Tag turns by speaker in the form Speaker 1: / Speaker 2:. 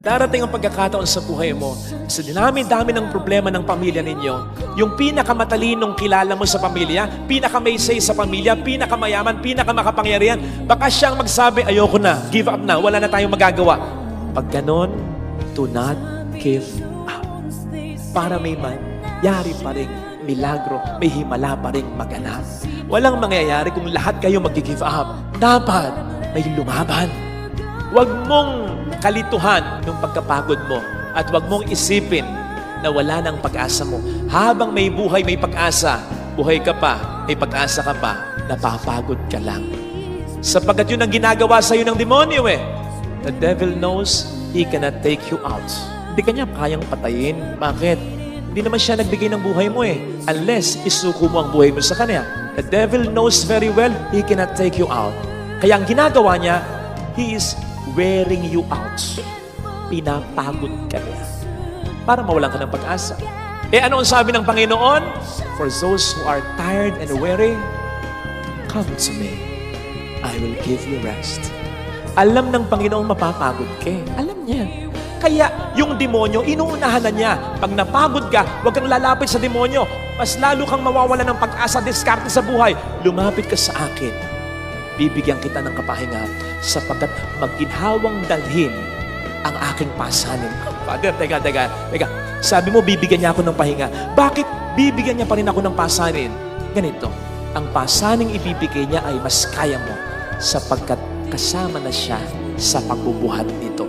Speaker 1: Darating ang pagkakataon sa buhay mo, sa dinami-dami ng problema ng pamilya ninyo, yung pinakamatalinong kilala mo sa pamilya, pinakamay say sa pamilya, pinakamayaman, pinakamakapangyarihan, baka siyang magsabi, ayoko na, give up na, wala na tayong magagawa. Pag ganon, do not give up. Para may mangyari pa rin milagro, may himala pa rin maganap. Walang mangyayari kung lahat kayo mag-give up. Dapat may lumaban. Huwag mong kalituhan ng pagkapagod mo at huwag mong isipin na wala ng pag-asa mo. Habang may buhay, may pag-asa, buhay ka pa, may pag-asa ka pa, napapagod ka lang. Sapagkat yun ang ginagawa sa'yo ng demonyo eh. The devil knows he cannot take you out. Hindi ka niya kayang patayin. Bakit? Hindi naman siya nagbigay ng buhay mo eh. Unless isuko mo ang buhay mo sa kanya. The devil knows very well he cannot take you out. Kaya ang ginagawa niya, he is wearing you out. Pinapagod ka niya para mawalan ka ng pag-asa. Ano ang sabi ng Panginoon? For those who are tired and weary, come to me. I will give you rest. Alam ng Panginoon mapapagod ka. Alam niya. Kaya yung demonyo, inuunahan na niya. Pag napagod ka, huwag kang lalapit sa demonyo. Mas lalo kang mawawala ng pag-asa, diskarte sa buhay. Lumapit ka sa akin. Bibigyan kita ng kapahinga sapagkat magginhawang dalhin ang aking pasanin. Father, teka. Sabi mo, bibigyan niya ako ng pahinga. Bakit bibigyan niya pa rin ako ng pasanin? Ganito, ang pasaning ibibigay niya ay mas kaya mo sapagkat kasama na siya sa pagbubuhat nito.